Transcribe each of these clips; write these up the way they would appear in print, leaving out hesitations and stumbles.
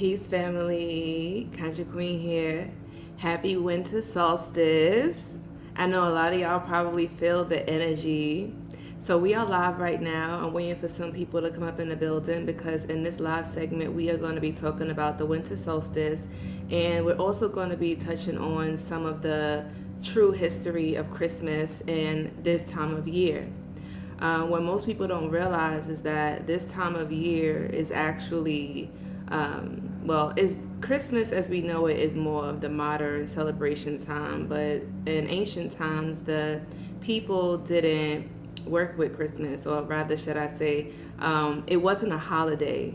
Peace, family. Country Queen here. Happy Winter Solstice. I know a lot of y'all probably feel the energy. So we are live right now. I'm waiting for some people to come up in the building because in this live segment, we are going to be talking about the Winter Solstice. And we're also going to be touching on some of the true history of Christmas and this time of year. What most people don't realize is that this time of year is actually, is Christmas as we know it is more of the modern celebration time, but in ancient times, the people didn't work with Christmas, or rather, should I say, it wasn't a holiday,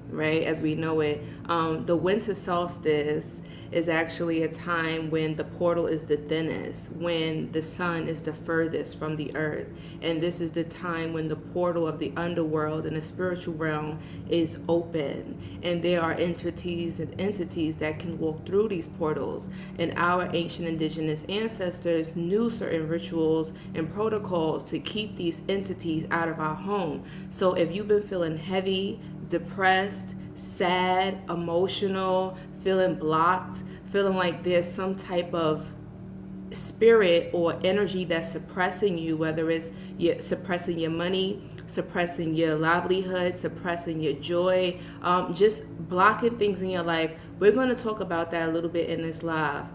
right, as we know it. The winter solstice is actually a time when the portal is the thinnest, when the sun is the furthest from the earth. And this is the time when the portal of the underworld and the spiritual realm is open. And there are entities that can walk through these portals. And our ancient indigenous ancestors knew certain rituals and protocols to keep these entities out of our home. So if you've been feeling heavy, depressed, sad, emotional, feeling blocked, feeling like there's some type of spirit or energy that's suppressing you, whether it's suppressing your money, suppressing your livelihood, suppressing your joy, just blocking things in your life, we're going to talk about that a little bit in this live.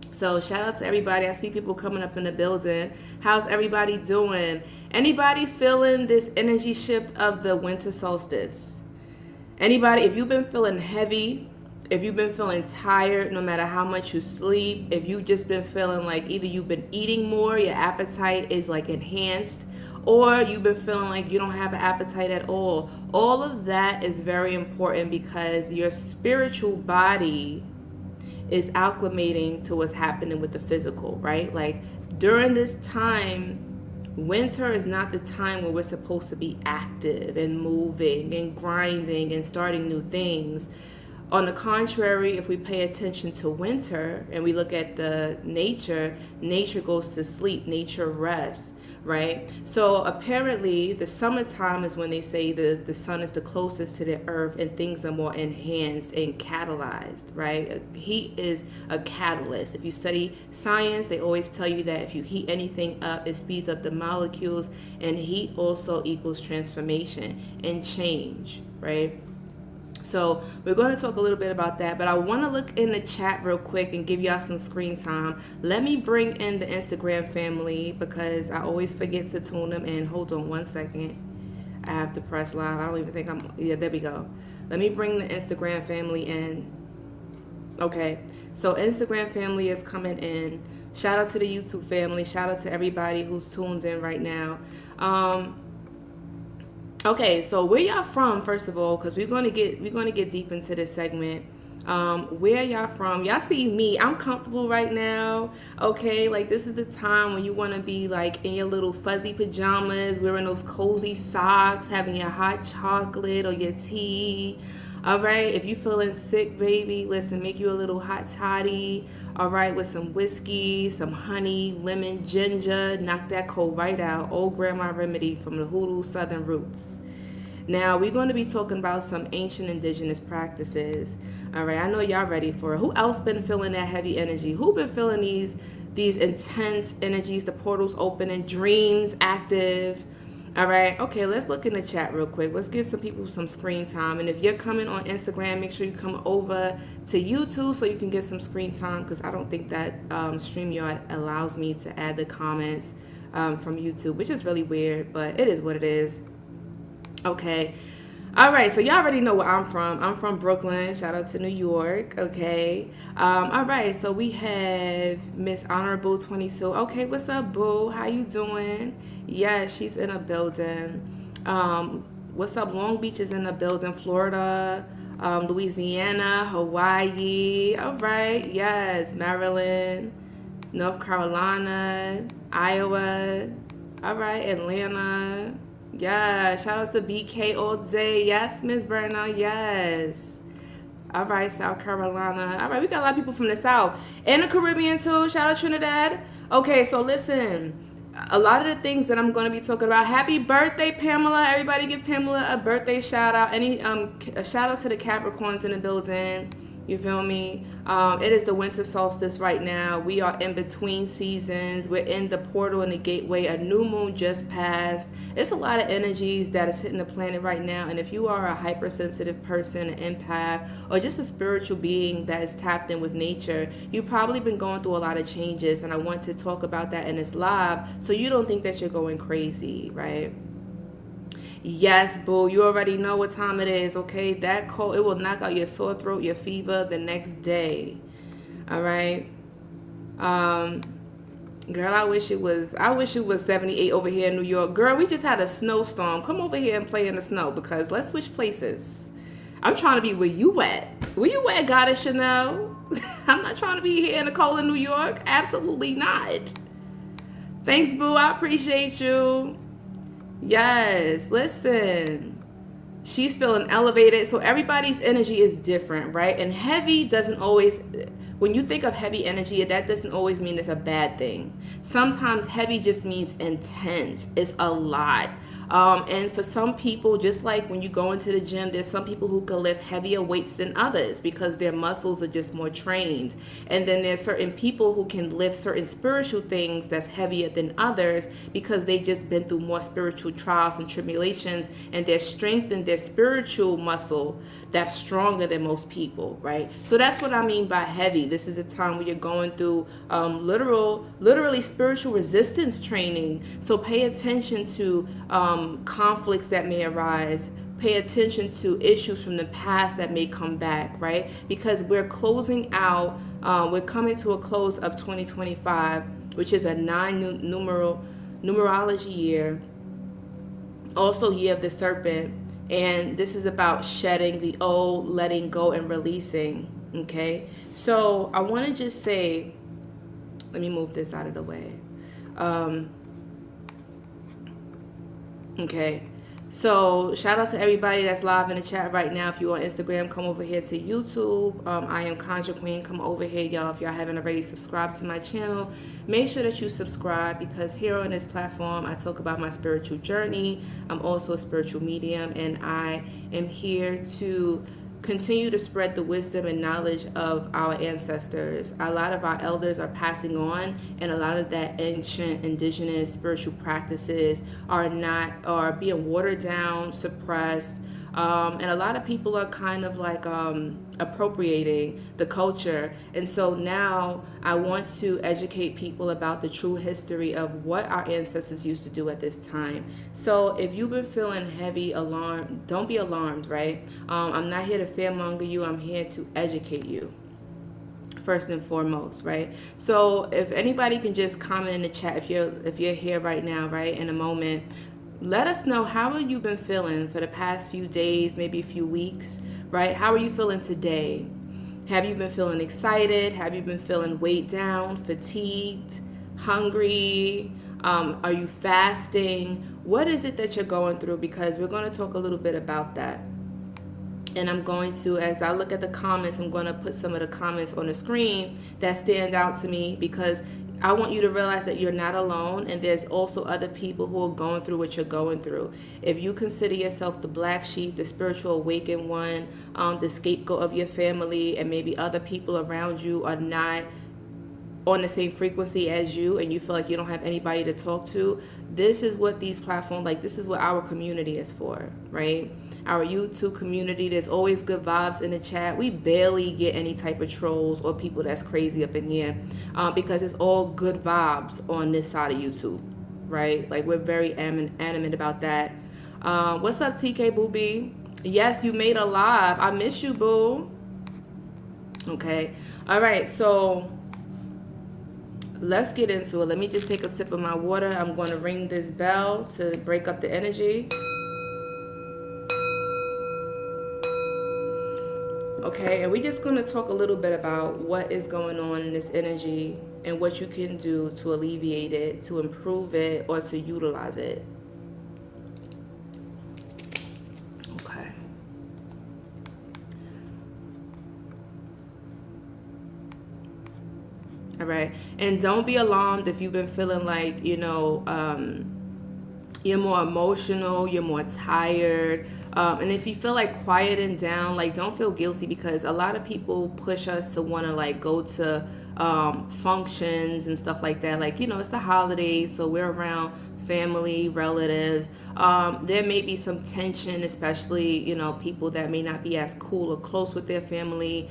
So shout out to everybody. I see people coming up in the building. How's everybody doing? Anybody feeling this energy shift of the winter solstice? Anybody, if you've been feeling heavy, if you've been feeling tired, no matter how much you sleep, if you've just been feeling like either you've been eating more, your appetite is like enhanced, or you've been feeling like you don't have an appetite at all of that is very important because your spiritual body is acclimating to what's happening with the physical, right? Like during this time, winter is not the time where we're supposed to be active and moving and grinding and starting new things. On the contrary, if we pay attention to winter and we look at the nature goes to sleep, nature rests, right? So apparently the summertime is when they say the sun is the closest to the earth and things are more enhanced and catalyzed, right? Heat is a catalyst. If you study science, they always tell you that if you heat anything up, it speeds up the molecules, and heat also equals transformation and change, right? So we're going to talk a little bit about that, but I want to look in the chat real quick and give y'all some screen time. Let me bring in the Instagram family because I always forget to tune them in. Hold on one second. I have to press live. I don't even think yeah, there we go. Let me bring the Instagram family in. Okay, so Instagram family is coming in. Shout out to the YouTube family. Shout out to everybody who's tuned in right now. Okay, so where y'all from, first of all, because we're gonna get deep into this segment. Where y'all from? Y'all see me, I'm comfortable right now. Okay, like this is the time when you want to be like in your little fuzzy pajamas, wearing those cozy socks, having your hot chocolate or your tea. All right, if you feeling sick, baby, listen, make you a little hot toddy, all right, with some whiskey, some honey, lemon, ginger, knock that cold right out. Old grandma remedy from the Hoodoo Southern roots. Now, we're going to be talking about some ancient indigenous practices. All right, I know y'all ready for it. Who else been feeling that heavy energy? Who been feeling these intense energies, the portals opening, dreams active? All right, okay, let's look in the chat real quick. Let's give some people some screen time. And if you're coming on Instagram, make sure you come over to YouTube so you can get some screen time because I don't think that StreamYard allows me to add the comments from YouTube, which is really weird, but it is what it is. Okay. All right, so y'all already know where I'm from. I'm from Brooklyn. Shout out to New York. Okay. All right, so we have Miss Honorable 22. Okay, what's up, boo? How you doing? Yeah, she's in a building. What's up? Long Beach is in a building. Florida, Louisiana, Hawaii. All right, yes. Maryland, North Carolina, Iowa. All right, Atlanta. Yeah, shout out to BK all day. Yes, Miss Berna, yes. All right, South Carolina. All right, we got a lot of people from the South. And the Caribbean, too. Shout out Trinidad. Okay, so listen. a lot of the things that I'm going to be talking about. Happy birthday, Pamela. Everybody give Pamela a birthday shout out. A shout out to the Capricorns in the building. You feel me? It is the winter solstice right now. We are in between seasons. We're in the portal and the gateway. A new moon just passed. It's a lot of energies that is hitting the planet right now. And if you are a hypersensitive person, an empath, or just a spiritual being that is tapped in with nature, you've probably been going through a lot of changes. And I want to talk about that in this live so you don't think that you're going crazy, right? Yes, boo, you already know what time it is, okay? That cold, it will knock out your sore throat, your fever the next day. All right? Girl, I wish it was 78 over here in New York. Girl, we just had a snowstorm. Come over here and play in the snow because let's switch places. I'm trying to be where you at. Where you at, Goddess Chanel? I'm not trying to be here in the cold in New York. Absolutely not. Thanks, boo. I appreciate you. Yes, listen. She's feeling elevated. So everybody's energy is different, right? And heavy doesn't always, when you think of heavy energy, that doesn't always mean it's a bad thing. Sometimes heavy just means intense. It's a lot. And for some people, just like when you go into the gym, there's some people who can lift heavier weights than others because their muscles are just more trained. And then there's certain people who can lift certain spiritual things that's heavier than others because they've just been through more spiritual trials and tribulations, and they're strengthened their spiritual muscle that's stronger than most people, right? So that's what I mean by heavy. This is the time where you're going through literally spiritual resistance training. So pay attention to conflicts that may arise. Pay attention to issues from the past that may come back, right? Because we're closing out, we're coming to a close of 2025, which is a numerology year, also year of the serpent. And this is about shedding the old, letting go, and releasing, okay? So I want to just say, let me move this out of the way. Okay, so shout out to everybody that's live in the chat right now. If you're on Instagram, come over here to YouTube. I am Conjure Queen. Come over here, y'all. If y'all haven't already subscribed to my channel, make sure that you subscribe, because here on this platform, I talk about my spiritual journey. I'm also a spiritual medium, and I am here to continue to spread the wisdom and knowledge of our ancestors. A lot of our elders are passing on, and a lot of that ancient indigenous spiritual practices are being watered down, suppressed, and a lot of people are kind of like appropriating the culture. And so now I want to educate people about the true history of what our ancestors used to do at this time. So if you've been feeling heavy, alarmed, don't be alarmed, right? I'm not here to fearmonger you. I'm here to educate you, first and foremost, right? So if anybody can just comment in the chat if you're here right now, right, in a moment. Let us know, how have you been feeling for the past few days, maybe a few weeks, right? How are you feeling today? Have you been feeling excited? Have you been feeling weighed down, fatigued, hungry? Are you fasting? What is it that you're going through? Because we're going to talk a little bit about that. And I'm going to, as I look at the comments, I'm going to put some of the comments on the screen that stand out to me, because I want you to realize that you're not alone, and there's also other people who are going through what you're going through. If you consider yourself the black sheep, the spiritual awakened one, the scapegoat of your family, and maybe other people around you are not on the same frequency as you, and you feel like you don't have anybody to talk to, this is what these platforms, like, this is what our community is for, right? Our YouTube community, there's always good vibes in the chat. We barely get any type of trolls or people that's crazy up in here, because it's all good vibes on this side of YouTube, right? Like, we're very animate about that. What's up, TK Boobie? Yes, you made a live. I miss you, boo. Okay. All right, so let's get into it. Let me just take a sip of my water. I'm going to ring this bell to break up the energy. Okay, and we're just going to talk a little bit about what is going on in this energy and what you can do to alleviate it, to improve it, or to utilize it. Okay. All right. And don't be alarmed if you've been feeling like, you're more emotional, you're more tired. And if you feel like quieting down, like don't feel guilty, because a lot of people push us to want to like go to functions and stuff like that. Like, it's the holidays, so we're around family, relatives. There may be some tension, especially, people that may not be as cool or close with their family.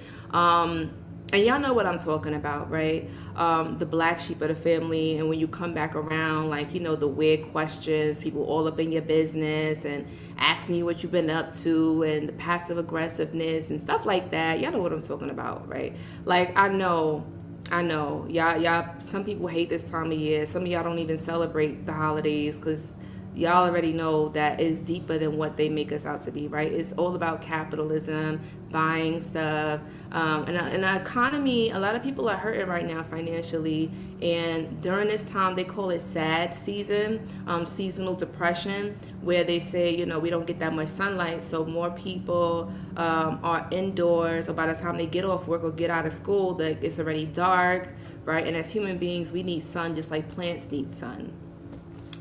And y'all know what I'm talking about, right? The black sheep of the family. And when you come back around, like, the weird questions, people all up in your business and asking you what you've been up to, and the passive aggressiveness and stuff like that. Y'all know what I'm talking about, right? Like, I know. Y'all, some people hate this time of year. Some of y'all don't even celebrate the holidays because y'all already know that it's deeper than what they make us out to be, right? It's all about capitalism, buying stuff, and the economy. A lot of people are hurting right now financially, and during this time they call it sad season, seasonal depression, where they say, we don't get that much sunlight, so more people are indoors, or by the time they get off work or get out of school, it's already dark, right? And as human beings, we need sun just like plants need sun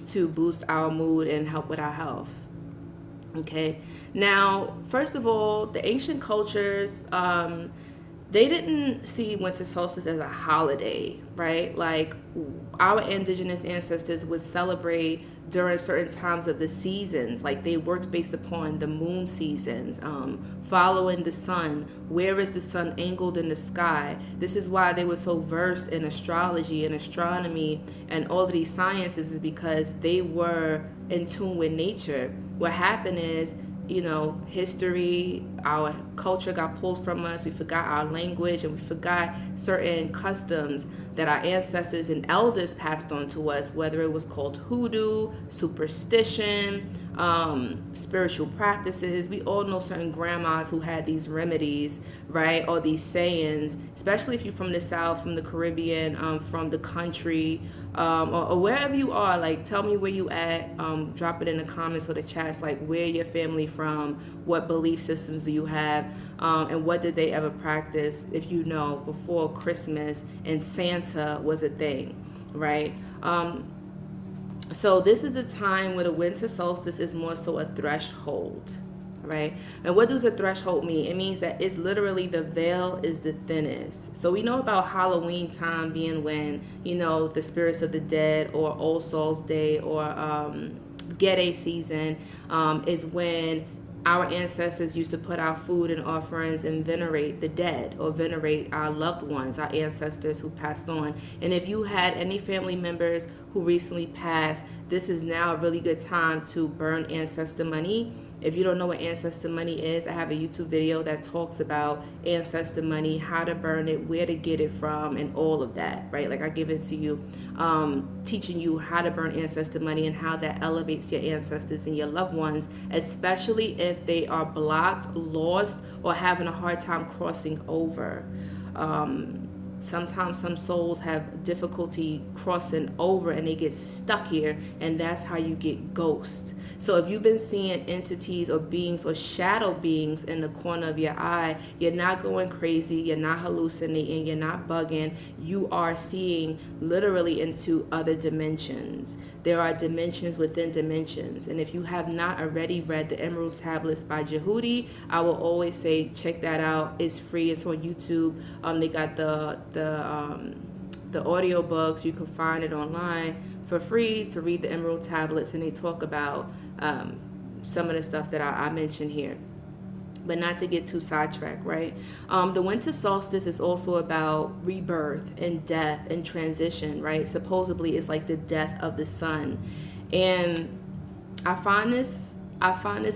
to boost our mood and help with our health. Okay. Now, first of all, the ancient cultures, they didn't see winter solstice as a holiday, right? Like our indigenous ancestors would celebrate during certain times of the seasons. Like they worked based upon the moon seasons, following the sun. Where is the sun angled in the sky? This is why they were so versed in astrology and astronomy and all of these sciences, is because they were in tune with nature. What happened is, history, our culture got pulled from us. We forgot our language, and we forgot certain customs that our ancestors and elders passed on to us, whether it was called hoodoo, superstition, spiritual practices. We all know certain grandmas who had these remedies, right? Or these sayings, especially if you're from the South, from the Caribbean, from the country, or wherever you are. Like, tell me where you at. Drop it in the comments or the chats, like where your family from, what belief systems do you have, and what did they ever practice, if you know, before Christmas and Santa was a thing, right? So this is a time where the winter solstice is more so a threshold, right? And what does a threshold mean? It means that it's literally the veil is the thinnest. So we know about Halloween time being when, the spirits of the dead, or All Souls Day, or Gede season, is when our ancestors used to put out food and offerings and venerate the dead, or venerate our loved ones, our ancestors who passed on. And if you had any family members who recently passed, this is now a really good time to burn ancestor money. If you don't know what ancestor money is, I have a YouTube video that talks about ancestor money, how to burn it, where to get it from, and all of that, right? Like I give it to you, teaching you how to burn ancestor money and how that elevates your ancestors and your loved ones, especially if they are blocked, lost, or having a hard time crossing over. Sometimes some souls have difficulty crossing over and they get stuck here, and that's how you get ghosts. So if you've been seeing entities or beings or shadow beings in the corner of your eye, you're not going crazy, you're not hallucinating, you're not bugging. You are seeing literally into other dimensions. There are dimensions within dimensions. And if you have not already read the Emerald Tablets by Jehudi, I will always say check that out. It's free. It's on YouTube. They got the audio books. You can find it online for free to read the Emerald Tablets, and they talk about some of the stuff that I mentioned here. But not to get too sidetracked, right? The winter solstice is also about rebirth and death and transition, right? Supposedly it's like the death of the sun. And I find this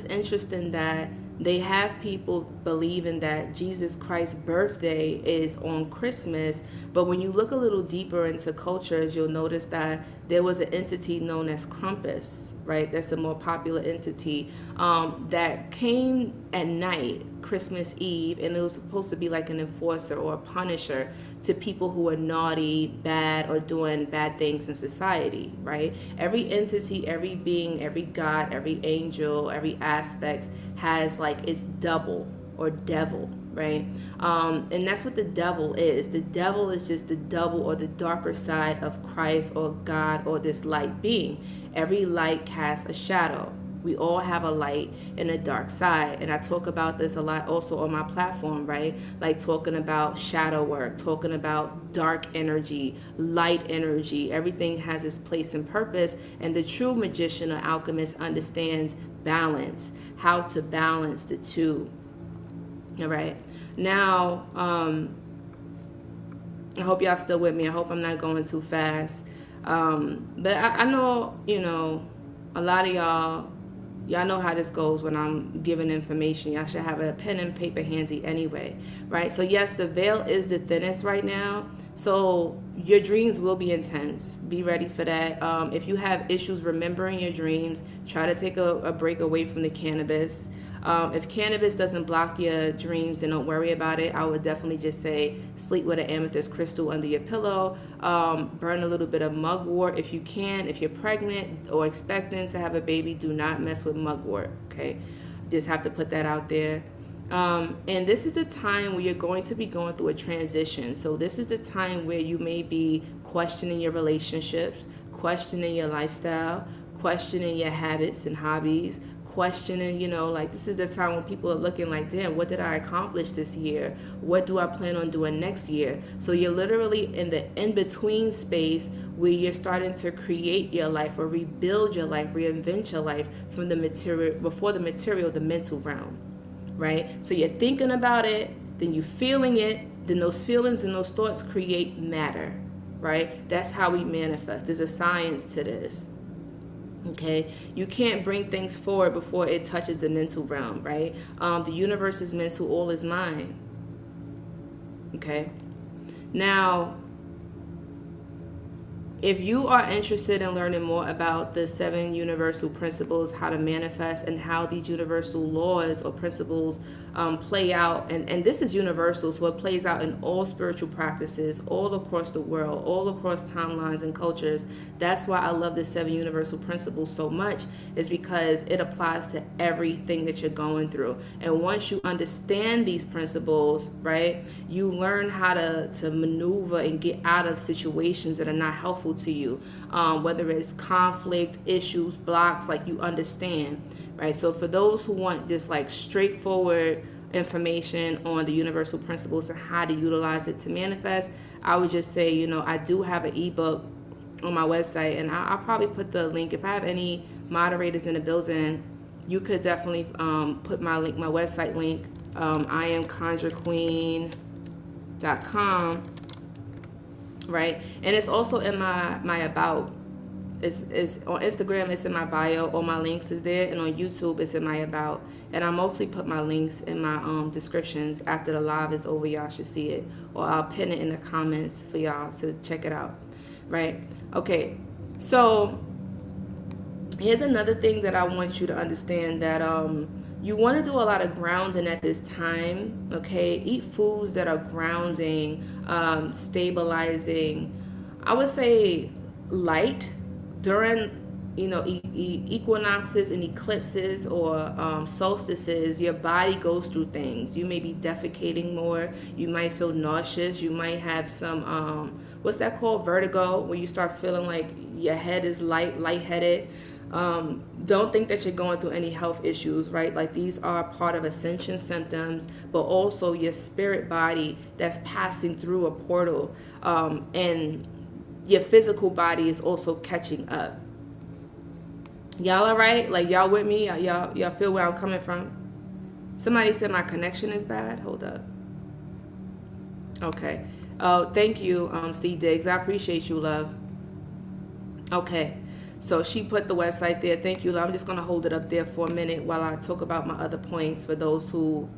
interesting that they have people believing that Jesus Christ's birthday is on Christmas, but when you look a little deeper into cultures, you'll notice that there was an entity known as Krampus, right? That's a more popular entity that came at night, Christmas Eve, and it was supposed to be like an enforcer or a punisher to people who are naughty, bad, or doing bad things in society, right? Every entity, every being, every god, every angel, every aspect has like its double, or devil, right? And that's what the devil is. The devil is just the double or the darker side of Christ or God or this light being. Every light casts a shadow. We all have a light and a dark side. And I talk about this a lot also on my platform, right? Like talking about shadow work, talking about dark energy, light energy. Everything has its place and purpose. And the true magician or alchemist understands balance, how to balance the two. All right. Now, I hope y'all still with me. I hope I'm not going too fast. But I know, a lot of y'all know how this goes when I'm giving information. Y'all should have a pen and paper handy anyway, right? So yes, the veil is the thinnest right now. So your dreams will be intense. Be ready for that. If you have issues remembering your dreams, try to take a break away from the cannabis. If cannabis doesn't block your dreams, then don't worry about it. I would definitely just say sleep with an amethyst crystal under your pillow. Burn a little bit of mugwort if you can. If you're pregnant or expecting to have a baby, do not mess with mugwort, okay? Just have to put that out there. And this is the time where you're going to be going through a transition. So this is the time where you may be questioning your relationships, questioning your lifestyle, questioning your habits and hobbies, questioning, this is the time when people are looking like, damn, what did I accomplish this year? What do I plan on doing next year? So you're literally in the in-between space where you're starting to create your life or rebuild your life, reinvent your life from the material, before the material, the mental realm, right? So you're thinking about it, then you're feeling it, then those feelings and those thoughts create matter, right? That's how we manifest. There's a science to this. Okay, you can't bring things forward before it touches the mental realm, right? The universe is mental, all is mind. Okay, now, if you are interested in learning more about the 7 universal principles, how to manifest, and how these universal laws or principles play out, and this is universal, so it plays out in all spiritual practices, all across the world, all across timelines and cultures. That's why I love the 7 universal principles so much, is because it applies to everything that you're going through. And once you understand these principles, right, you learn how to maneuver and get out of situations that are not helpful to you, whether it's conflict, issues, blocks, like you understand, right? So for those who want just like straightforward information on the universal principles and how to utilize it to manifest, I would just say, I do have an ebook on my website, and I'll probably put the link. If I have any moderators in the building, you could definitely put my link, my website link. I am conjurequeen.com. Right, and it's also in my about. It's on Instagram. It's in my bio. All my links is there, and on YouTube it's in my about. And I mostly put my links in my descriptions. After the live is over, y'all should see it, or I'll pin it in the comments for y'all to check it out. Right? Okay. So here's another thing that I want you to understand, that you want to do a lot of grounding at this time, okay? Eat foods that are grounding, stabilizing. I would say light during, equinoxes and eclipses or solstices. Your body goes through things. You may be defecating more. You might feel nauseous. You might have some, what's that called? Vertigo, where you start feeling like your head is lightheaded. Don't think that you're going through any health issues, right? Like these are part of ascension symptoms, but also your spirit body that's passing through a portal, and your physical body is also catching up. Y'all all right? Like y'all with me? Y'all feel where I'm coming from? Somebody said my connection is bad. Hold up. Okay. Oh, thank you, C Diggs. I appreciate you, love. Okay. So she put the website there. Thank you. I'm just going to hold it up there for a minute while I talk about my other points for those who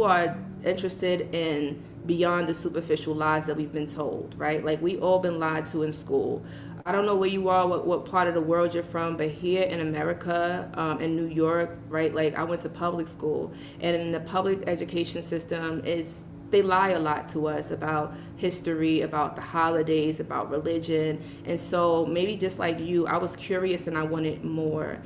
are interested in beyond the superficial lies that we've been told, right? Like we all been lied to in school. I don't know where you are, what part of the world you're from, but here in America, in New York, right? Like I went to public school, and in the public education system, it's they lie a lot to us about history, about the holidays, about religion. And so maybe just like you, I was curious and I wanted more.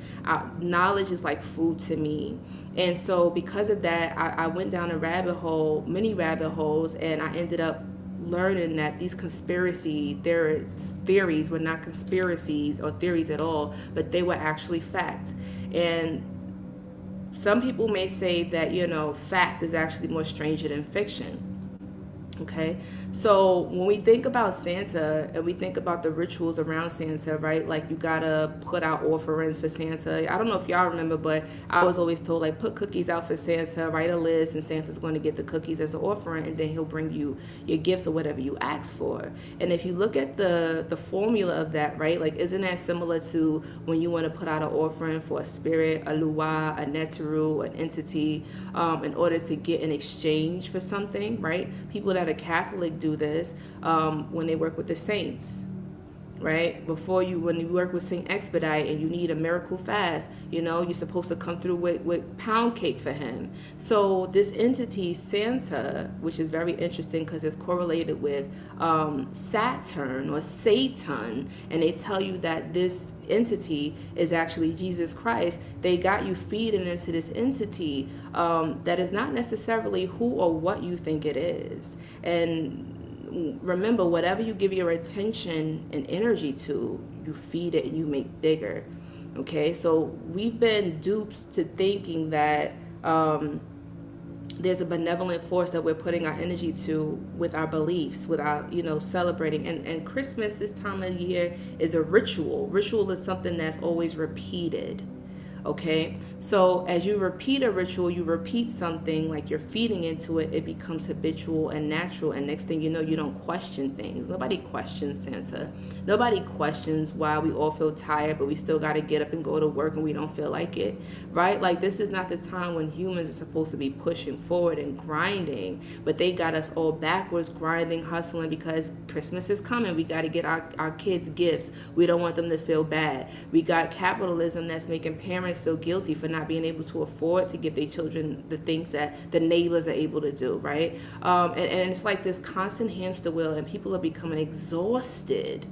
Knowledge is like food to me. And so because of that, I went down a rabbit hole, many rabbit holes, and I ended up learning that these conspiracy theories were not conspiracies or theories at all, but they were actually facts. And some people may say that, fact is actually more stranger than fiction. Okay, so when we think about Santa and we think about the rituals around Santa, right? Like you gotta put out offerings for Santa. I don't know if y'all remember, but I was always told, like, put cookies out for Santa, write a list, and Santa's going to get the cookies as an offering, and then he'll bring you your gifts or whatever you ask for. And if you look at the formula of that, right? Like, isn't that similar to when you want to put out an offering for a spirit, a luau, a neteru, an entity, in order to get an exchange for something, right? People that are Catholic do this when they work with the saints, right? When you work with Saint Expedite and you need a miracle fast, you're supposed to come through with pound cake for him. So this entity, Santa, which is very interesting because it's correlated with Saturn or Satan, and they tell you that this entity is actually Jesus Christ. They got you feeding into this entity that is not necessarily who or what you think it is. And remember, whatever you give your attention and energy to, you feed it and you make bigger. Okay, so we've been duped to thinking that there's a benevolent force that we're putting our energy to with our beliefs, with our, celebrating. And Christmas, this time of year, is a ritual. Ritual is something that's always repeated. Okay, so as you repeat a ritual, you repeat something, like you're feeding into it, it becomes habitual and natural, and next thing you know, you don't question things. Nobody questions Santa. Nobody questions why we all feel tired, but we still got to get up and go to work and we don't feel like it, right? Like, this is not the time when humans are supposed to be pushing forward and grinding, but they got us all backwards, grinding, hustling, because Christmas is coming. We got to get our kids gifts. We don't want them to feel bad. We got capitalism that's making parents feel guilty for not being able to afford to give their children the things that the neighbors are able to do, right? And it's like this constant hamster wheel, and people are becoming exhausted.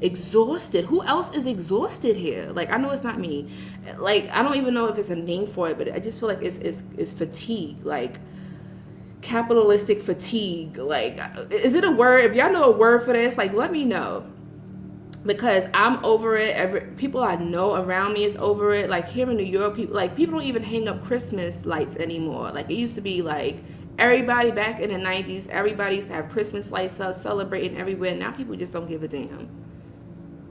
Who else is exhausted here? Like, I know it's not me. Like, I don't even know if it's a name for it, but I just feel like it's fatigue, like capitalistic fatigue. Like, is it a word? If y'all know a word for this, like, let me know. Because I'm over it. People I know around me is over it. Like, here in New York, people don't even hang up Christmas lights anymore. Like, it used to be like everybody back in the 90s, everybody used to have Christmas lights up, celebrating everywhere. Now people just don't give a damn.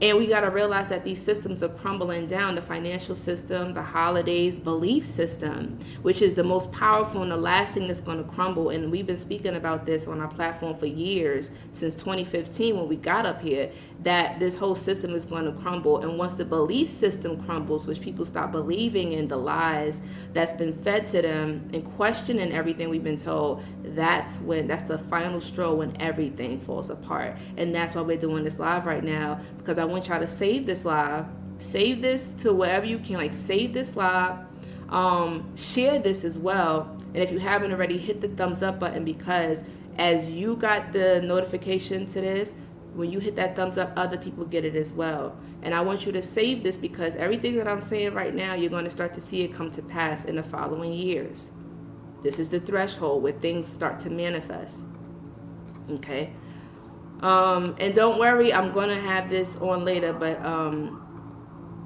And we got to realize that these systems are crumbling down. The financial system, the holidays, belief system, which is the most powerful and the last thing that's going to crumble. And we've been speaking about this on our platform for years, since 2015 when we got up here, that this whole system is going to crumble. And once the belief system crumbles, which people stop believing in the lies that's been fed to them and questioning everything we've been told, that's the final straw, when everything falls apart. And that's why we're doing this live right now, because I want y'all to save this live, save this to wherever you can, like, save this live, share this as well. And if you haven't already, hit the thumbs up button, because as you got the notification to this, when you hit that thumbs up, other people get it as well. And I want you to save this, because everything that I'm saying right now, you're going to start to see it come to pass in the following years. This is the threshold where things start to manifest. Okay. And don't worry, I'm going to have this on later, but,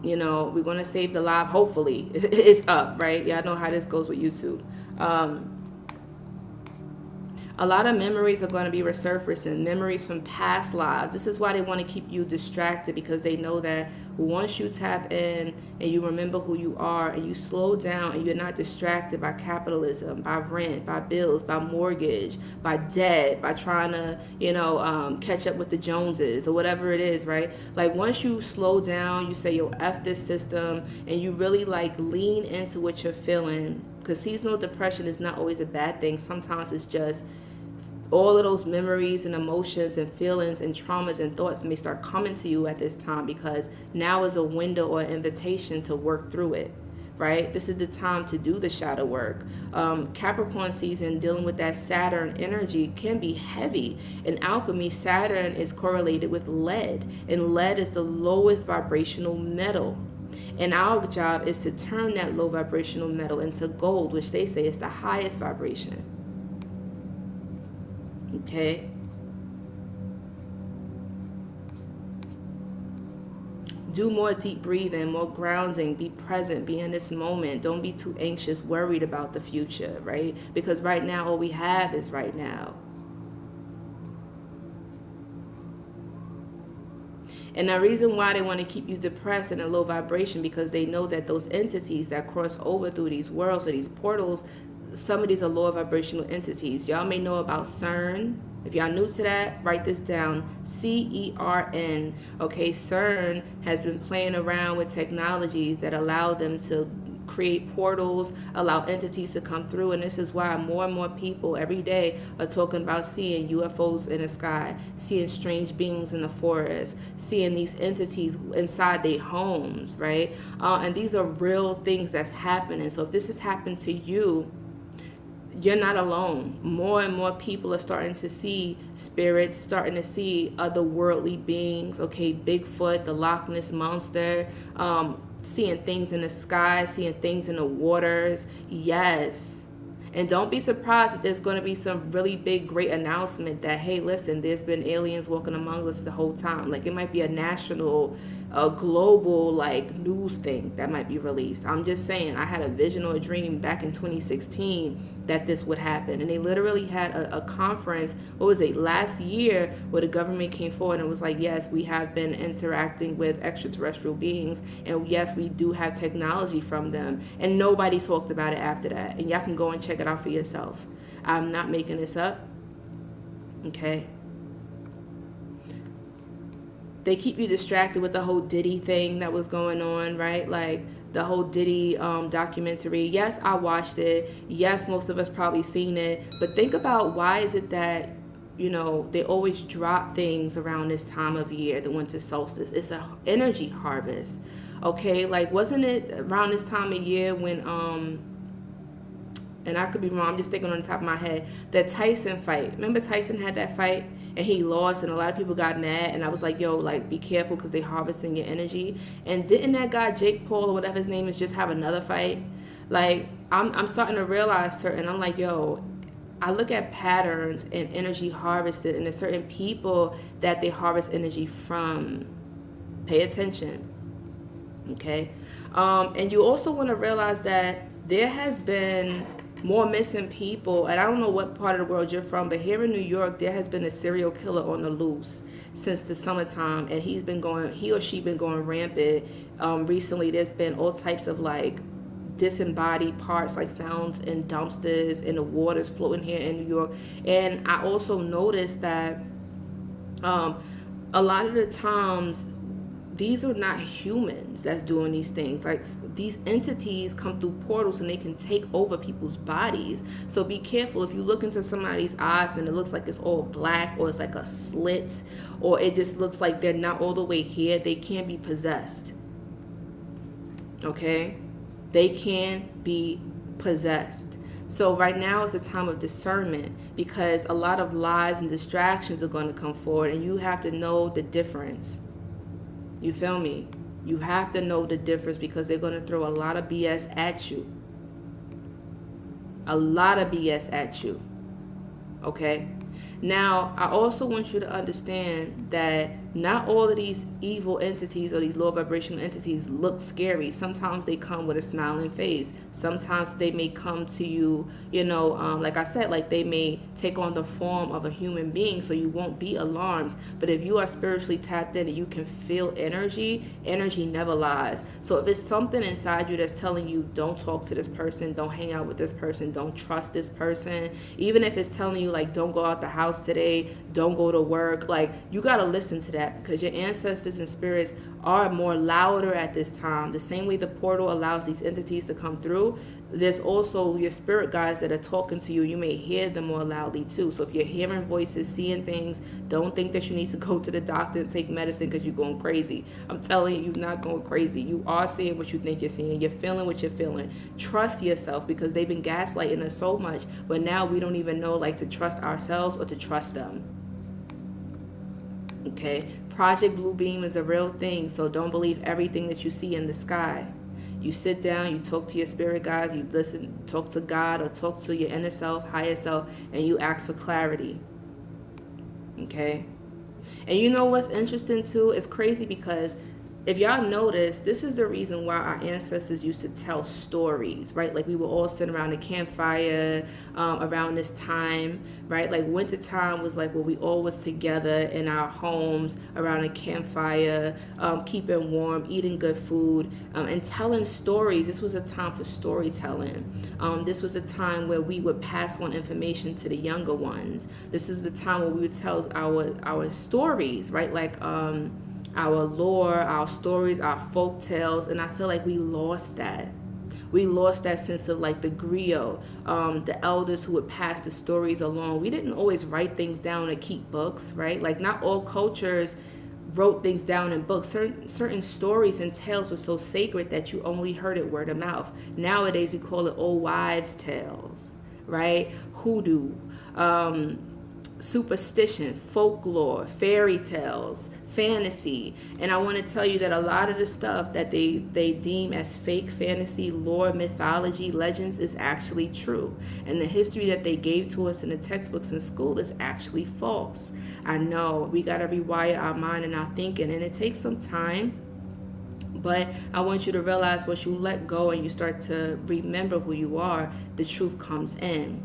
we're going to save the live. Hopefully it's up, right? Y'all know how this goes with YouTube. A lot of memories are going to be resurfacing, memories from past lives. This is why they want to keep you distracted, because they know that once you tap in and you remember who you are and you slow down and you're not distracted by capitalism, by rent, by bills, by mortgage, by debt, by trying to, catch up with the Joneses or whatever it is, right? Like, once you slow down, you say, yo, F this system, and you really lean into what you're feeling, because seasonal depression is not always a bad thing. Sometimes it's just all of those memories and emotions and feelings and traumas and thoughts may start coming to you at this time, because now is a window or invitation to work through it, right? This is the time to do the shadow work. Capricorn season, dealing with that Saturn energy, can be heavy. In alchemy, Saturn is correlated with lead, and lead is the lowest vibrational metal. And our job is to turn that low vibrational metal into gold, which they say is the highest vibration. Okay? Do more deep breathing, more grounding, be present, be in this moment. Don't be too anxious, worried about the future, right? Because right now, all we have is right now. And the reason why they want to keep you depressed in a low vibration, because they know that those entities that cross over through these worlds or these portals, some of these are lower vibrational entities. Y'all may know about CERN. If y'all new to that, write this down. CERN. Okay, CERN has been playing around with technologies that allow them to create portals, allow entities to come through. And this is why more and more people every day are talking about seeing UFOs in the sky, seeing strange beings in the forest, seeing these entities inside their homes, right? And these are real things that's happening. So if this has happened to you, you're not alone. More and more people are starting to see spirits, starting to see otherworldly beings. Okay, Bigfoot, the Loch Ness Monster, seeing things in the sky, seeing things in the waters. Yes. And don't be surprised if there's going to be some really big, great announcement that, hey, listen, there's been aliens walking among us the whole time. Like, it might be a national, a global, like, news thing that might be released. I'm just saying, I had a vision or a dream back in 2016 that this would happen. And they literally had a conference, what was it, last year, where the government came forward and was like, yes, we have been interacting with extraterrestrial beings, and yes, we do have technology from them. And nobody talked about it after that. And y'all can go and check it out for yourself. I'm not making this up. Okay. They keep you distracted with the whole Diddy thing that was going on, right? Like the whole Diddy documentary. Yes, I watched it. Yes, most of us probably seen it. But think about, why is it that, you know, they always drop things around this time of year, the winter solstice? It's an energy harvest. Okay, like, wasn't it around this time of year when and I could be wrong, I'm just thinking on the top of my head, that Tyson fight. Remember Tyson had that fight and he lost, and a lot of people got mad, and I was like, yo, like, be careful because they harvesting your energy. And didn't that guy Jake Paul or whatever his name is just have another fight? Like, I'm starting to realize certain, I'm like, yo, I look at patterns and energy harvested, and there's certain people that they harvest energy from. Pay attention. Okay? And you also want to realize that there has been more missing people, and I don't know what part of the world you're from, but here in New York, there has been a serial killer on the loose since the summertime, and he or she been going rampant. Recently, there's been all types of like disembodied parts like found in dumpsters, in the waters floating here in New York. And I also noticed that a lot of the times, these are not humans that's doing these things. Like, these entities come through portals and they can take over people's bodies. So be careful. If you look into somebody's eyes and it looks like it's all black, or it's like a slit, or it just looks like they're not all the way here, they can be possessed. Okay? They can be possessed. So right now is a time of discernment, because a lot of lies and distractions are going to come forward, and you have to know the difference. You feel me? You have to know the difference, because they're going to throw a lot of BS at you. A lot of BS at you. Okay? Now, I also want you to understand that not all of these evil entities or these low vibrational entities look scary. Sometimes they come with a smiling face. Sometimes they may come to you, you know, like I said, like they may take on the form of a human being, so you won't be alarmed. But if you are spiritually tapped in and you can feel energy never lies. So if it's something inside you that's telling you, don't talk to this person, don't hang out with this person, don't trust this person, even if it's telling you, like, don't go out the house today, don't go to work, like, you got to listen to that. that because your ancestors and spirits are more louder at this time. The same way the portal allows these entities to come through, there's also your spirit guides that are talking to you. You may hear them more loudly too. So if you're hearing voices, seeing things, don't think that you need to go to the doctor and take medicine because you're going crazy. I'm telling you, you're not going crazy. You are seeing what you think you're seeing. You're feeling what you're feeling. Trust yourself, because they've been gaslighting us so much, but now we don't even know like to trust ourselves or to trust them. Okay, Project Blue Beam is a real thing, so don't believe everything that you see in the sky. You sit down, you talk to your spirit guides, you listen, talk to God or talk to your inner self, higher self, and you ask for clarity. Okay? And you know what's interesting too? It's crazy because if y'all notice, this is the reason why our ancestors used to tell stories, right? Like we would all sit around a campfire around this time, right? Like winter time was like when we all was together in our homes around a campfire, keeping warm, eating good food, and telling stories. This was a time for storytelling. This was a time where we would pass on information to the younger ones. This is the time where we would tell our stories, right? Like our lore, our stories, our folk tales, and I feel like we lost that. We lost that sense of like the griot, the elders who would pass the stories along. We didn't always write things down or keep books, right? Like not all cultures wrote things down in books. Certain stories and tales were so sacred that you only heard it word of mouth. Nowadays we call it old wives' tales, right? Hoodoo, superstition, folklore, fairy tales, fantasy. And I want to tell you that a lot of the stuff that they deem as fake fantasy, lore, mythology, legends is actually true. And the history that they gave to us in the textbooks in school is actually false. I know we got to rewire our mind and our thinking, and it takes some time. But I want you to realize once you let go and you start to remember who you are, the truth comes in.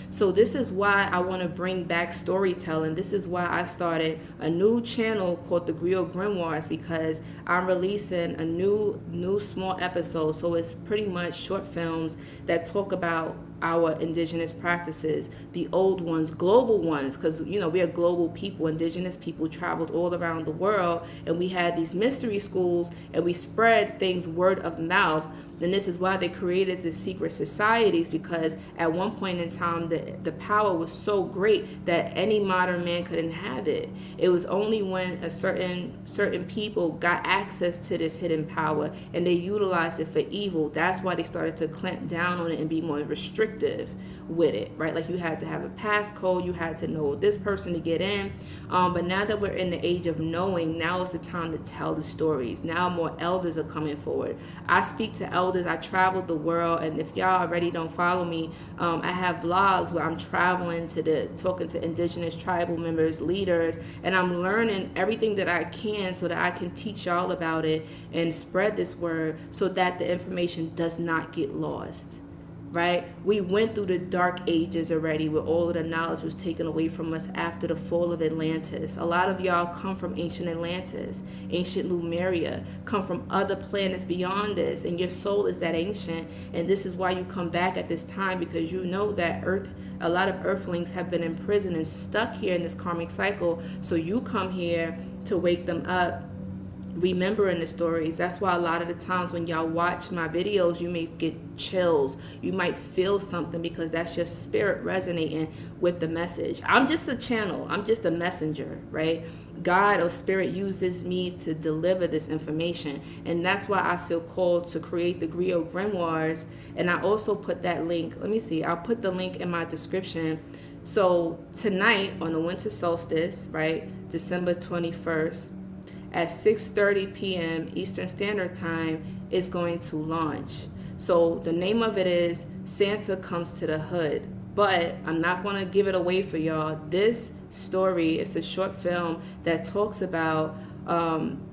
So this is why I want to bring back storytelling. This is why I started a new channel called the Griot Grimoires, because I'm releasing a new small episode. So it's pretty much short films that talk about our indigenous practices, the old ones, global ones, because we are global people. Indigenous people traveled all around the world, and we had these mystery schools, and we spread things word of mouth. And this is why they created the secret societies, because at one point in time the power was so great that any modern man couldn't have it. It was only when a certain people got access to this hidden power and they utilized it for evil. That's why they started to clamp down on it and be more restrictive with it, right? Like you had to have a passcode, you had to know this person to get in. But now that we're in the age of knowing, now is the time to tell the stories. Now more elders are coming forward. I speak to elders. I traveled the world, and if y'all already don't follow me, I have blogs where I'm traveling talking to indigenous tribal members, leaders, and I'm learning everything that I can so that I can teach y'all about it and spread this word so that the information does not get lost. Right? We went through the dark ages already where all of the knowledge was taken away from us after the fall of Atlantis. A lot of y'all come from ancient Atlantis, ancient Lemuria, come from other planets beyond this, and your soul is that ancient, and this is why you come back at this time, because you know that a lot of earthlings have been imprisoned and stuck here in this karmic cycle, so you come here to wake them up, remembering the stories. That's why a lot of the times when y'all watch my videos, you may get chills. You might feel something because that's your spirit resonating with the message. I'm just a channel. I'm just a messenger, right? God or spirit uses me to deliver this information. And that's why I feel called to create the Griot Grimoires. And I also put that link. Let me see. I'll put the link in my description. So tonight on the Winter Solstice, right, December 21st, at 6:30 p.m. Eastern Standard Time, is going to launch. So the name of it is Santa Comes to the Hood. But I'm not going to give it away for y'all. This story is a short film that talks about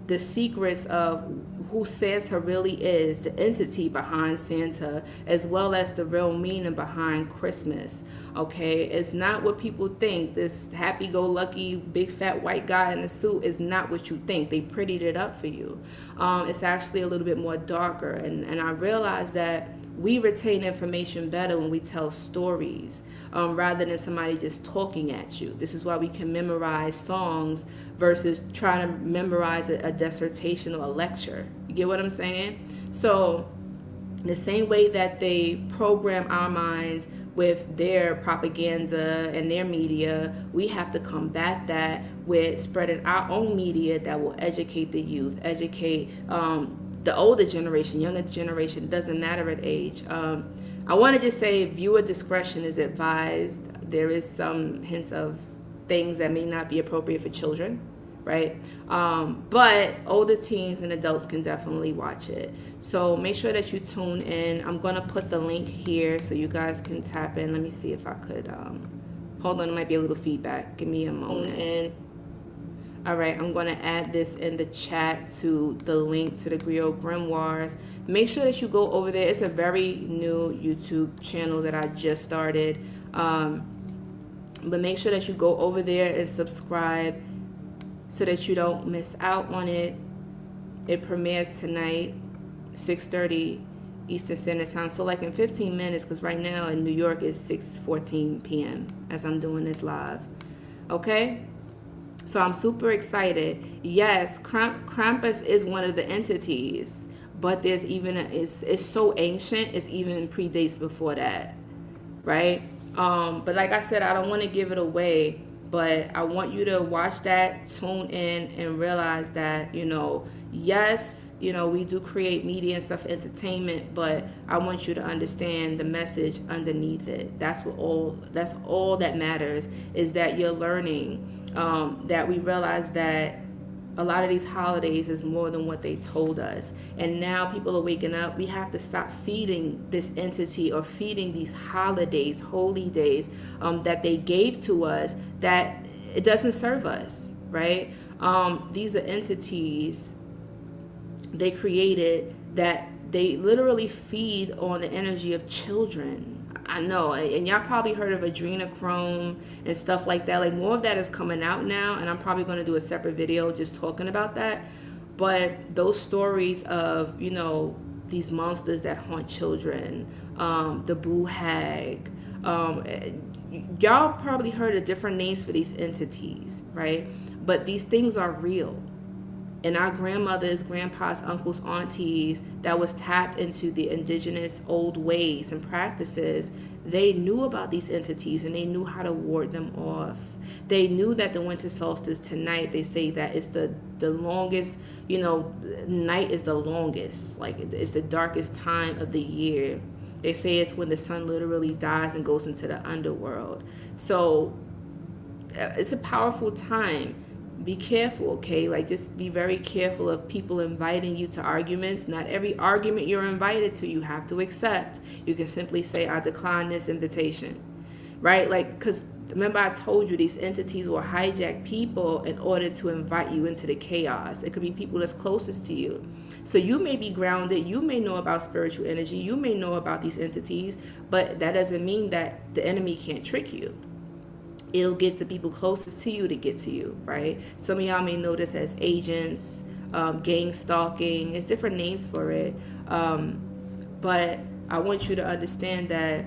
the secrets of who Santa really is, the entity behind Santa, as well as the real meaning behind Christmas. Okay, it's not what people think. This happy-go-lucky, big fat white guy in a suit is not what you think. They prettied it up for you. It's actually a little bit more darker, and I realized that we retain information better when we tell stories, rather than somebody just talking at you. This is why we can memorize songs versus trying to memorize a dissertation or a lecture. You get what I'm saying? So the same way that they program our minds with their propaganda and their media, we have to combat that with spreading our own media that will educate the youth, educate the older generation, younger generation. It doesn't matter at age. I want to just say viewer discretion is advised. There is some hints of things that may not be appropriate for children, right? But older teens and adults can definitely watch it. So make sure that you tune in. I'm going to put the link here so you guys can tap in. Let me see if I could. Hold on, there might be a little feedback. Give me a moment. All right, I'm going to add this in the chat to the link to the Griot Grimoires. Make sure that you go over there. It's a very new YouTube channel that I just started. But make sure that you go over there and subscribe so that you don't miss out on it. It premieres tonight, 6:30 Eastern Standard Time. So like in 15 minutes, because right now in New York it's 6:14 p.m. as I'm doing this live. Okay? So I'm super excited. Yes, Krampus is one of the entities, but there's even it's so ancient. It's even predates before that, right? But like I said, I don't want to give it away, but I want you to watch that, tune in, and realize that, yes, we do create media and stuff, entertainment, but I want you to understand the message underneath it. That's all that matters, is that you're learning, that we realize that a lot of these holidays is more than what they told us. And now people are waking up. We have to stop feeding this entity or feeding these holidays, holy days, that they gave to us, that it doesn't serve us, right? These are entities they created that they literally feed on the energy of children. I know, and y'all probably heard of adrenochrome and stuff like that. Like, more of that is coming out now, and I'm probably going to do a separate video just talking about that. But those stories of, these monsters that haunt children, the boo hag, y'all probably heard of different names for these entities, right? But these things are real. And our grandmothers, grandpas, uncles, aunties that was tapped into the indigenous old ways and practices, they knew about these entities and they knew how to ward them off. They knew that the winter solstice tonight, they say that it's the longest, night is the longest. Like, it's the darkest time of the year. They say it's when the sun literally dies and goes into the underworld. So it's a powerful time. Be careful, okay? Like, just be very careful of people inviting you to arguments. Not every argument you're invited to, you have to accept. You can simply say, I decline this invitation, right? Like, because remember I told you these entities will hijack people in order to invite you into the chaos. It could be people that's closest to you. So you may be grounded. You may know about spiritual energy. You may know about these entities, but that doesn't mean that the enemy can't trick you. It'll get the people closest to you to get to you, right? Some of y'all may know this as agents, gang stalking. It's different names for it. But I want you to understand that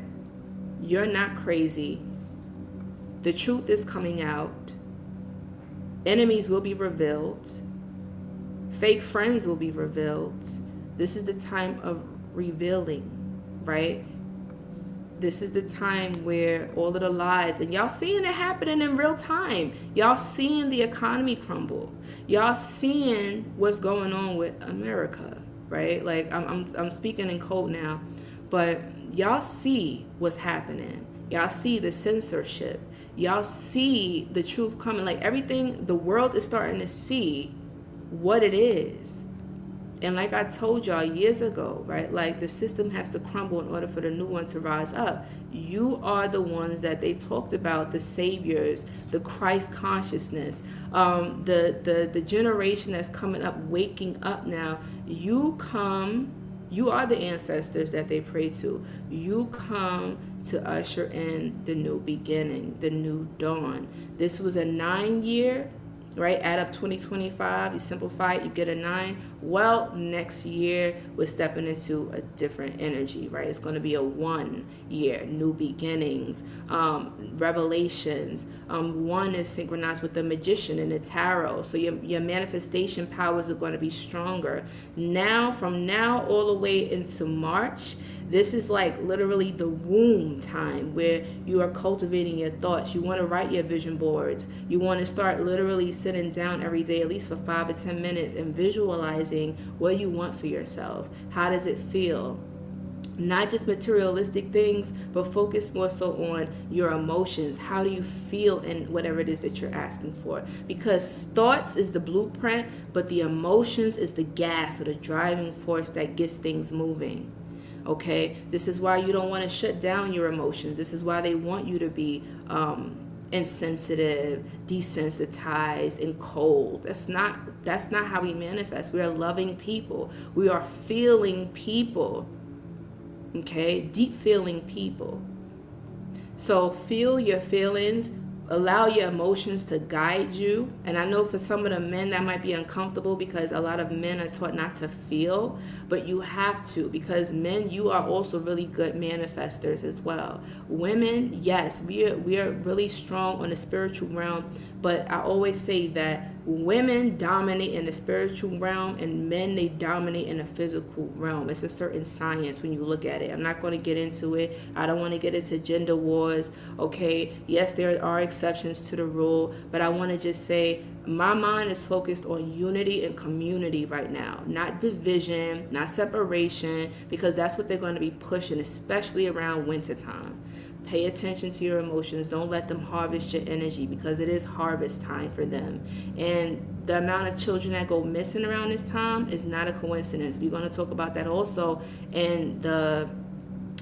you're not crazy. The truth is coming out. Enemies will be revealed. Fake friends will be revealed. This is the time of revealing, right? This is the time where all of the lies, and y'all seeing it happening in real time. Y'all seeing the economy crumble. Y'all seeing what's going on with America, right? Like, I'm speaking in code now, but y'all see what's happening. Y'all see the censorship. Y'all see the truth coming. Like, everything, the world is starting to see what it is. And like I told y'all years ago, right? Like, the system has to crumble in order for the new one to rise up. You are the ones that they talked about, the saviors, the Christ consciousness, the generation that's coming up, waking up now. You are the ancestors that they pray to. You come to usher in the new beginning, the new dawn. This was a 9-year right? Add up 2025, you simplify it, you get a 9. Well, next year we're stepping into a different energy, right? It's going to be a 1 year, new beginnings, revelations. 1 is synchronized with the magician and the tarot, so your manifestation powers are going to be stronger. Now, from now all the way into March, this is like literally the womb time where you are cultivating your thoughts. You want to write your vision boards. You want to start literally sitting down every day, at least for 5 or 10 minutes, and visualizing what you want for yourself. How does it feel? Not just materialistic things, but focus more so on your emotions. How do you feel in whatever it is that you're asking for? Because thoughts is the blueprint, but the emotions is the gas or the driving force that gets things moving. Okay, this is why you don't want to shut down your emotions. This is why they want you to be insensitive, desensitized, and cold. That's not how we manifest. We are loving people. We are feeling people. Okay, deep feeling people. So feel your feelings. Allow your emotions to guide you. And I know for some of the men that might be uncomfortable because a lot of men are taught not to feel, but you have to, because men, you are also really good manifestors as well. Women, yes, we are really strong on the spiritual realm, but I always say that women dominate in the spiritual realm and men, they dominate in the physical realm. It's a certain science when you look at it. I'm not going to get into it. I don't want to get into gender wars. Okay, yes, there are exceptions to the rule, but I want to just say my mind is focused on unity and community right now, not division, not separation, because that's what they're going to be pushing, especially around wintertime. Pay attention to your emotions. Don't let them harvest your energy, because it is harvest time for them. And the amount of children that go missing around this time is not a coincidence. We're going to talk about that also in the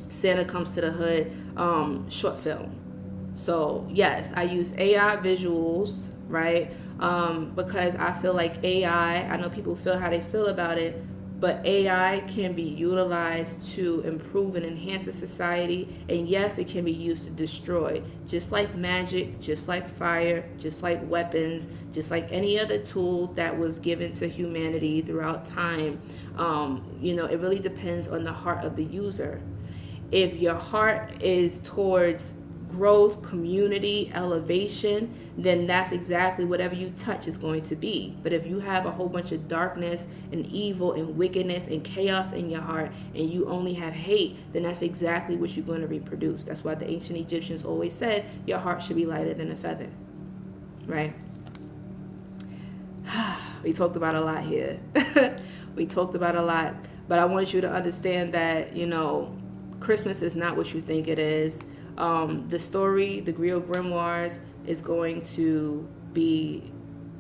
Santa Comes to the Hood short film. So yes, I use AI visuals, right? Because I feel like AI, I know people feel how they feel about it, but AI can be utilized to improve and enhance a society. And yes, it can be used to destroy, just like magic, just like fire, just like weapons, just like any other tool that was given to humanity throughout time. It really depends on the heart of the user. If your heart is towards growth, community, elevation, then that's exactly whatever you touch is going to be. But if you have a whole bunch of darkness and evil and wickedness and chaos in your heart, and you only have hate, then that's exactly what you're going to reproduce. That's why the ancient Egyptians always said your heart should be lighter than a feather, right? We talked about a lot here. We talked about a lot, but I want you to understand that, Christmas is not what you think it is. The story, the Griot Grimoires, is going to be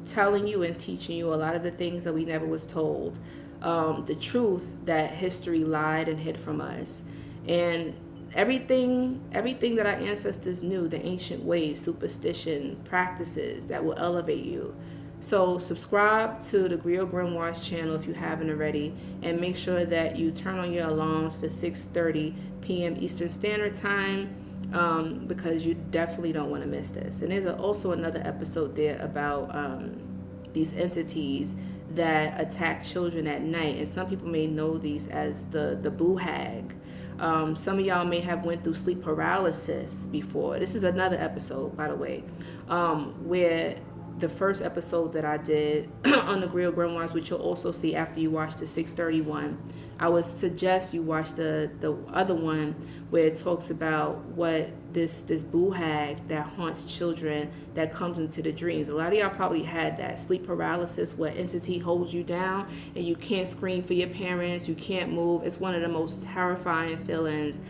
telling you and teaching you a lot of the things that we never was told. The truth that history lied and hid from us. And everything that our ancestors knew, the ancient ways, superstition, practices that will elevate you. So subscribe to the Griot Grimoires channel if you haven't already, and make sure that you turn on your alarms for 6:30 p.m. Eastern Standard Time, because you definitely don't want to miss this. And there's also another episode there about these entities that attack children at night, and some people may know these as the boo hag. Some of y'all may have went through sleep paralysis before. This is another episode, by the way, where the first episode that I did on the Griot Grimoires, which you'll also see after you watch the 6:31, I would suggest you watch the other one where it talks about what this boo hag that haunts children that comes into the dreams. A lot of y'all probably had that sleep paralysis where entity holds you down and you can't scream for your parents, you can't move. It's one of the most terrifying feelings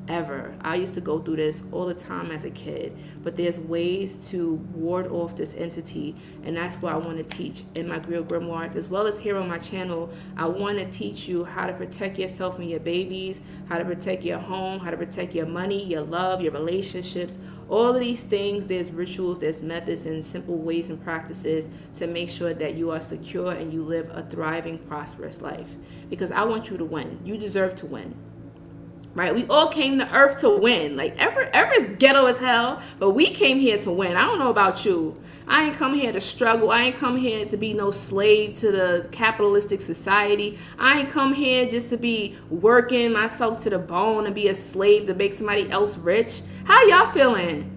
ever. I used to go through this all the time as a kid, but there's ways to ward off this entity, and that's what I want to teach in my Griot Grimoires, as well as here on my channel. I want to teach you how to protect yourself and your babies, how to protect your home, how to protect your money, your love, your relationships, all of these things. There's rituals, there's methods, and simple ways and practices to make sure that you are secure and you live a thriving, prosperous life, because I want you to win. You deserve to win. right? We all came to Earth to win. Like, Earth is ghetto as hell, but we came here to win. I don't know about you. I ain't come here to struggle. I ain't come here to be no slave to the capitalistic society. I ain't come here just to be working myself to the bone and be a slave to make somebody else rich. How y'all feeling?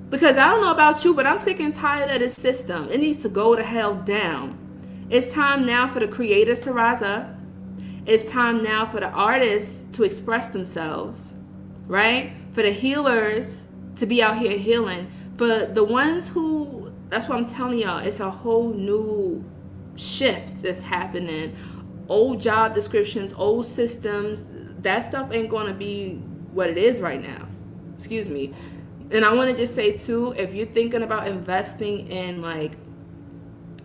Because I don't know about you, but I'm sick and tired of this system. It needs to go to hell down. It's time now for the creators to rise up. It's time now for the artists to express themselves, right? For the healers to be out here healing. For the ones who, that's what I'm telling y'all, it's a whole new shift that's happening. Old job descriptions, old systems, that stuff ain't going to be what it is right now. Excuse me. And I want to just say too, if you're thinking about investing in like,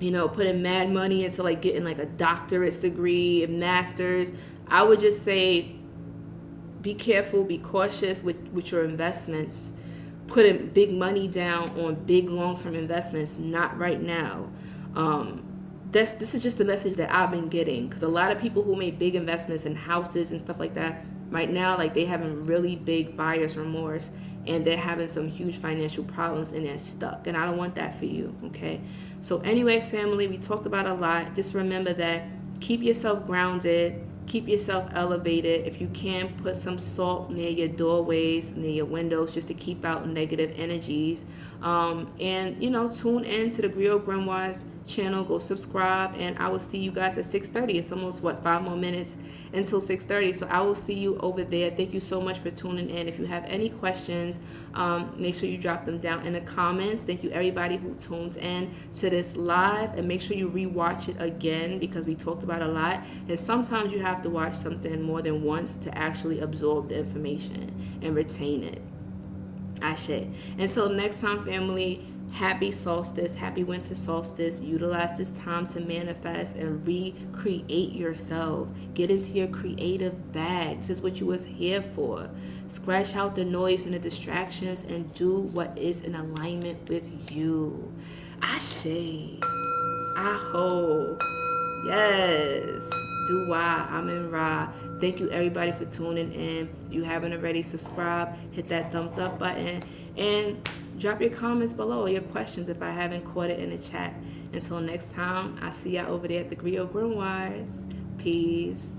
you know, putting mad money into like getting like a doctorate degree and masters, I would just say be careful, be cautious with your investments. Putting big money down on big long-term investments, not right now. This is just the message that I've been getting, because a lot of people who made big investments in houses and stuff like that right now, like they having really big buyer's remorse and they're having some huge financial problems and they're stuck, and I don't want that for you. Okay, so anyway, family, we talked about a lot. Just remember that keep yourself grounded, keep yourself elevated. If you can, put some salt near your doorways, near your windows, just to keep out negative energies. And you know, tune in to the Griot Grimoires channel. Go subscribe, and I will see you guys at 6:30. It's almost 5 more minutes until 6:30, so I will see you over there. Thank you so much for tuning in. If you have any questions, make sure you drop them down in the comments. Thank you everybody who tunes in to this live, and make sure you rewatch it again, because we talked about a lot, and sometimes you have to watch something more than once to actually absorb the information and retain it. Ashe. Until next time, family, happy solstice, happy winter solstice. Utilize this time to manifest and recreate yourself. Get into your creative bag. This is what you was here for. Scratch out the noise and the distractions and do what is in alignment with you. Ashe. Aho. Yes. Do why. I'm in Ra. Thank you everybody for tuning in. If you haven't already, subscribe, hit that thumbs up button, and drop your comments below, your questions if I haven't caught it in the chat. Until next time, I'll see y'all over there at the Griot Grimoires. Peace.